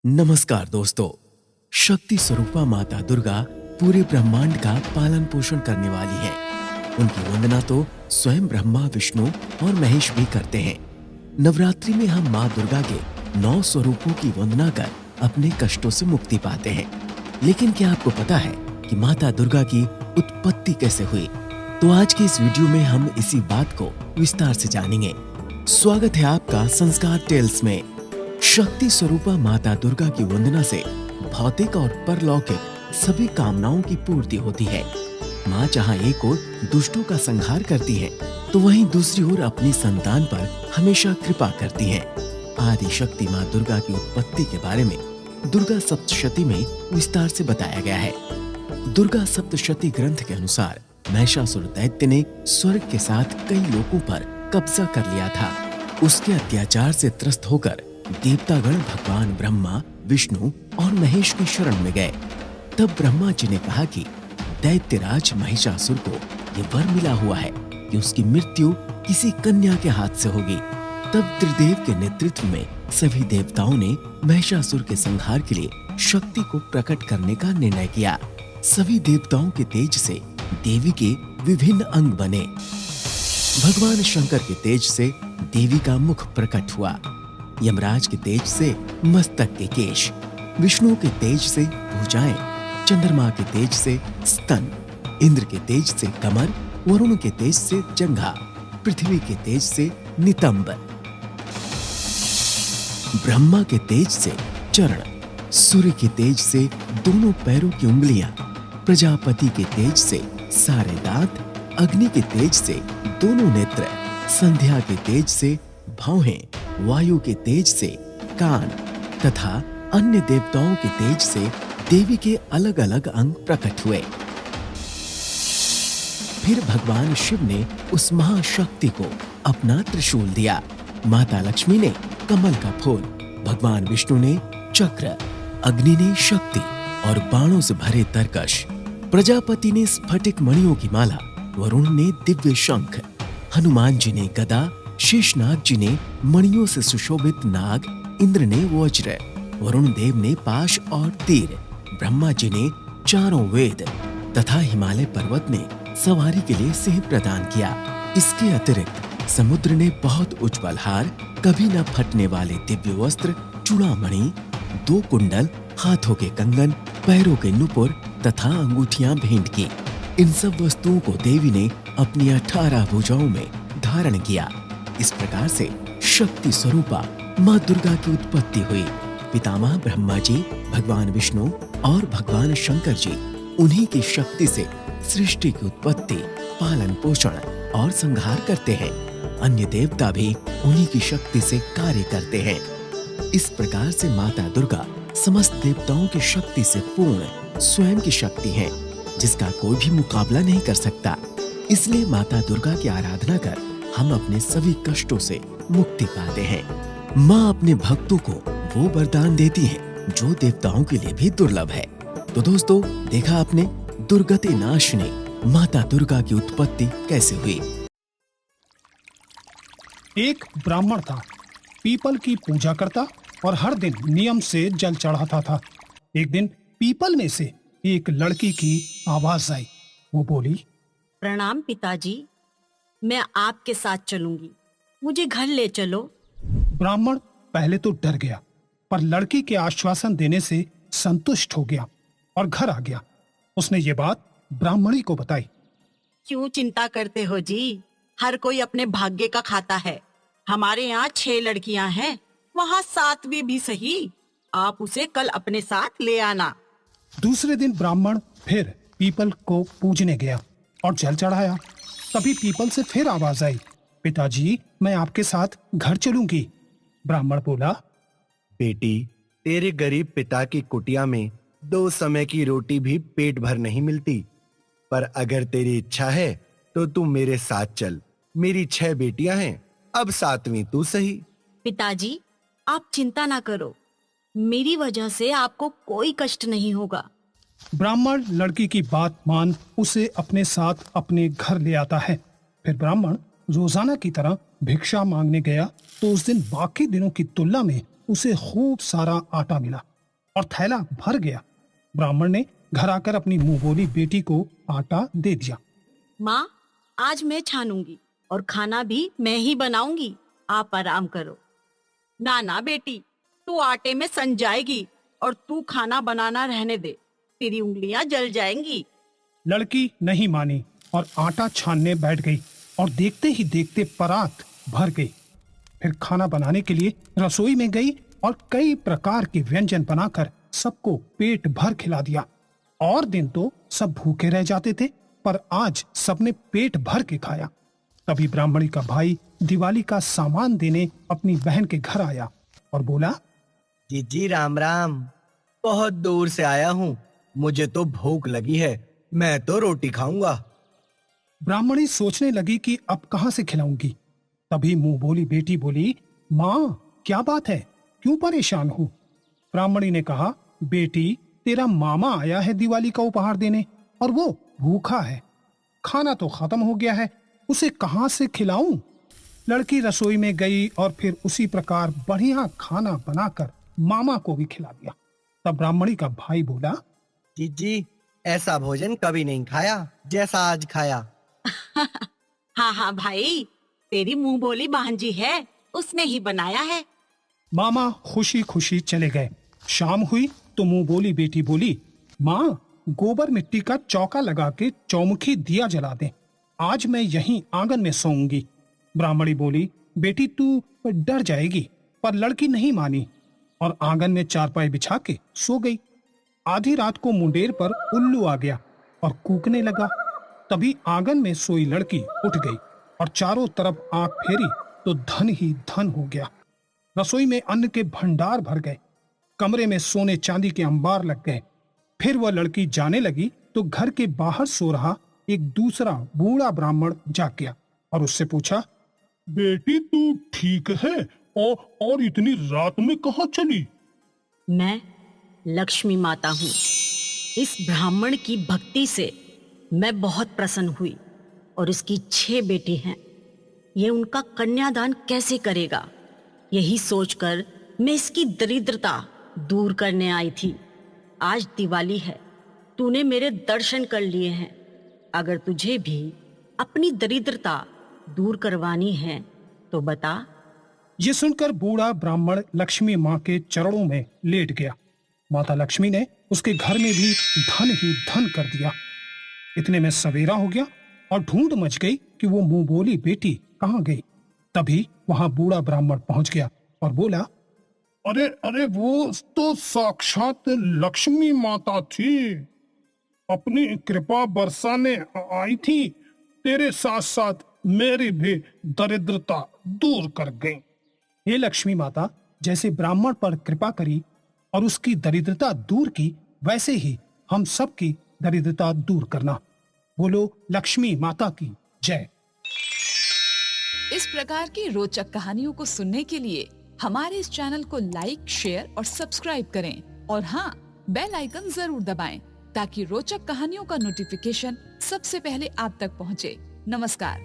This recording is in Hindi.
नमस्कार दोस्तों। शक्ति स्वरूपा माता दुर्गा पूरे ब्रह्मांड का पालन पोषण करने वाली है। उनकी वंदना तो स्वयं ब्रह्मा, विष्णु और महेश भी करते हैं। नवरात्रि में हम माँ दुर्गा के 9 स्वरूपों की वंदना कर अपने कष्टों से मुक्ति पाते हैं। लेकिन क्या आपको पता है कि माता दुर्गा की उत्पत्ति कैसे हुई? तो आज के इस वीडियो में हम इसी बात को विस्तार से जानेंगे। स्वागत है आपका संस्कार टेल्स में। शक्ति स्वरूपा माता दुर्गा की वंदना से भौतिक और परलौकिक सभी कामनाओं की पूर्ति होती है। माँ जहाँ एक ओर दुष्टों का संहार करती है, तो वहीं दूसरी ओर अपनी संतान पर हमेशा कृपा करती है। आदि शक्ति माँ दुर्गा की उत्पत्ति के बारे में दुर्गा सप्तशती में विस्तार से बताया गया है। दुर्गा सप्तशती ग्रंथ के अनुसार महिषासुर दैत्य ने स्वर्ग के साथ कई लोगों पर कब्जा कर लिया था। उसके अत्याचार से त्रस्त होकर देवतागण भगवान ब्रह्मा, विष्णु और महेश की शरण में गए। तब ब्रह्मा जी ने कहा कि दैत्यराज महिषासुर को ये वर मिला हुआ है कि उसकी मृत्यु किसी कन्या के हाथ से होगी। तब त्रिदेव के नेतृत्व में सभी देवताओं ने महिषासुर के संहार के लिए शक्ति को प्रकट करने का निर्णय किया। सभी देवताओं के तेज से देवी के विभिन्न अंग बने। भगवान शंकर के तेज से देवी का मुख प्रकट हुआ, यमराज के तेज से मस्तक के केश, विष्णु के तेज से भुजाएं, चंद्रमा के तेज से स्तन, इंद्र के तेज से कमर, वरुण के तेज से जंघा, पृथ्वी के तेज से नितंब, ब्रह्मा के तेज से चरण, सूर्य के तेज से दोनों पैरों की उंगलियां, प्रजापति के तेज से सारे दांत, अग्नि के तेज से दोनों नेत्र, संध्या के तेज से भौहें, वायु के तेज से कान तथा अन्य देवताओं के तेज से देवी के अलग अलग अंग प्रकट हुए। फिर भगवान शिव ने उस महाशक्ति को अपना त्रिशूल दिया। माता लक्ष्मी ने कमल का फूल, भगवान विष्णु ने चक्र, अग्नि ने शक्ति और बाणों से भरे तरकश, प्रजापति ने स्फटिक मणियों की माला, वरुण ने दिव्य शंख, हनुमान जी ने गदा, शेषनाग जी ने मणियों से सुशोभित नाग, इंद्र ने वज्र, वरुण देव ने पाश और तीर, ब्रह्मा जी ने चारों वेद तथा हिमालय पर्वत ने सवारी के लिए सिंह प्रदान किया। इसके अतिरिक्त समुद्र ने बहुत उज्ज्वल हार, कभी न फटने वाले दिव्य वस्त्र, चूड़ामणि, 2 कुंडल, हाथों के कंगन, पैरों के नुपुर तथा अंगूठियां भेंट की। इन सब वस्तुओं को देवी ने अपनी 18 भुजाओं में धारण किया। इस प्रकार से शक्ति स्वरूपा माँ दुर्गा की उत्पत्ति हुई। पितामह ब्रह्मा जी, भगवान विष्णु और भगवान शंकर जी उन्हीं की शक्ति से सृष्टि की उत्पत्ति, पालन पोषण और संहार करते हैं। अन्य देवता भी उन्हीं की शक्ति से कार्य करते हैं। इस प्रकार से माता दुर्गा समस्त देवताओं की शक्ति से पूर्ण स्वयं की शक्ति है, जिसका कोई भी मुकाबला नहीं कर सकता। इसलिए माता दुर्गा की आराधना कर हम अपने सभी कष्टों से मुक्ति पाते हैं। माँ अपने भक्तों को वो वरदान देती है जो देवताओं के लिए भी दुर्लभ है। तो दोस्तों, देखा आपने दुर्गति नाशिनी माता दुर्गा की उत्पत्ति कैसे हुई। एक ब्राह्मण था, पीपल की पूजा करता और हर दिन नियम से जल चढ़ाता था। एक दिन पीपल में से एक लड़की की आवाज आई। वो बोली, प्रणाम पिताजी, मैं आपके साथ चलूंगी, मुझे घर ले चलो। ब्राह्मण पहले तो डर गया, पर लड़की के आश्वासन देने से संतुष्ट हो गया और घर आ गया। उसने ये बात ब्राह्मणी को बताई। क्यों चिंता करते हो जी, हर कोई अपने भाग्य का खाता है। हमारे यहाँ 6 लड़कियां हैं, वहाँ 7वीं भी सही। आप उसे कल अपने साथ ले आना। दूसरे दिन ब्राह्मण फिर पीपल को पूजने गया और जल चढ़ाया। तभी पीपल से फिर आवाज आई, पिताजी, मैं आपके साथ घर चलूंगी। ब्राह्मण बोला, बेटी, तेरे गरीब पिता की कुटिया में 2 समय की रोटी भी पेट भर नहीं मिलती, पर अगर तेरी इच्छा है तो तू मेरे साथ चल। मेरी 6 बेटियां हैं, अब 7वीं तू सही। पिताजी, आप चिंता ना करो, मेरी वजह से आपको कोई कष्ट नहीं होगा। ब्राह्मण लड़की की बात मान उसे अपने साथ अपने घर ले आता है। फिर ब्राह्मण रोजाना की तरह भिक्षा मांगने गया तो उस दिन बाकी दिनों की तुलना में उसे खूब सारा आटा मिला। और थैला भर गया। ब्राह्मण ने घर आकर अपनी मुंह बोली बेटी को आटा दे दिया। माँ, आज मैं छानूंगी और खाना भी मैं ही बनाऊंगी, आप आराम करो। ना ना बेटी, तू आटे में सन जाएगी और तू खाना बनाना रहने दे, तेरी उंगलियां जल जाएंगी। लड़की नहीं मानी और आटा छानने बैठ गई और देखते ही देखते परात भर गई। फिर खाना बनाने के लिए रसोई में गई और कई प्रकार के व्यंजन बनाकर सबको पेट भर खिला दिया। और दिन तो सब भूखे रह जाते थे, पर आज सबने पेट भर के खाया। तभी ब्राह्मणी का भाई दिवाली का सामान देने अपनी बहन के घर आया और बोला, जीजी राम राम, बहुत दूर से आया हूँ, मुझे तो भूख लगी है, मैं तो रोटी खाऊंगा। ब्राह्मणी सोचने लगी कि अब कहां से खिलाऊंगी। तभी मुंह बोली बेटी बोली, माँ क्या बात है, क्यों परेशान हो? ब्राह्मणी ने कहा, बेटी तेरा मामा आया है दिवाली का उपहार देने और वो भूखा है, खाना तो खत्म हो गया है, उसे कहां से खिलाऊं? लड़की रसोई में गई और फिर उसी प्रकार बढ़िया खाना बनाकर मामा को भी खिला दिया। तब ब्राह्मणी का भाई बोला, जीजी ऐसा भोजन कभी नहीं खाया जैसा आज खाया। हाँ हाँ भाई, तेरी मुंह बोली भांजी है, उसने ही बनाया है। मामा खुशी खुशी चले गए। शाम हुई तो मुंह बोली बेटी बोली, माँ गोबर मिट्टी का चौका लगा के चौमुखी दिया जला दे, आज मैं यहीं आंगन में सोऊंगी। ब्राह्मणी बोली, बेटी तू डर जाएगी, पर लड़की नहीं मानी और आंगन में चारपाई बिछा के सो गई। आधी रात को मुंडेर पर उल्लू आ गया और कूकने लगा। तभी आंगन में सोई लड़की उठ गई और चारों तरफ आंख फेरी तो धन ही धन हो गया। रसोई में अन्न के भंडार भर गए, कमरे में सोने चांदी के अंबार लग गए। फिर वह लड़की जाने लगी तो घर के बाहर सो रहा एक दूसरा बूढ़ा ब्राह्मण जाग गया और उससे पूछा, बेटी तू ठीक है और इतनी रात में कहाँ चली? मैं लक्ष्मी माता हूँ। इस ब्राह्मण की भक्ति से मैं बहुत प्रसन्न हुई और उसकी 6 बेटे हैं। ये उनका कन्यादान कैसे करेगा, यही सोचकर मैं इसकी दरिद्रता दूर करने आई थी। आज दिवाली है, तूने मेरे दर्शन कर लिए हैं। अगर तुझे भी अपनी दरिद्रता दूर करवानी है तो बता। ये सुनकर बूढ़ा ब्राह्मण लक्ष्मी माँ के चरणों में लेट गया। माता लक्ष्मी ने उसके घर में भी धन ही धन कर दिया। इतने में सवेरा हो गया और ढूंढ मच गई कि वो मुंह बोली बेटी कहाँ गई। तभी वहां बूढ़ा ब्राह्मण पहुंच गया और बोला, अरे अरे वो तो साक्षात लक्ष्मी माता थी, अपनी कृपा बरसाने आई थी, तेरे साथ साथ मेरी भी दरिद्रता दूर कर गई। हे लक्ष्मी माता, जैसे ब्राह्मण पर कृपा करी और उसकी दरिद्रता दूर की, वैसे ही हम सबकी दरिद्रता दूर करना। बोलो लक्ष्मी माता की जय। इस प्रकार की रोचक कहानियों को सुनने के लिए हमारे इस चैनल को लाइक, शेयर और सब्सक्राइब करें और हाँ, बेल आइकन जरूर दबाएं ताकि रोचक कहानियों का नोटिफिकेशन सबसे पहले आप तक पहुंचे। नमस्कार।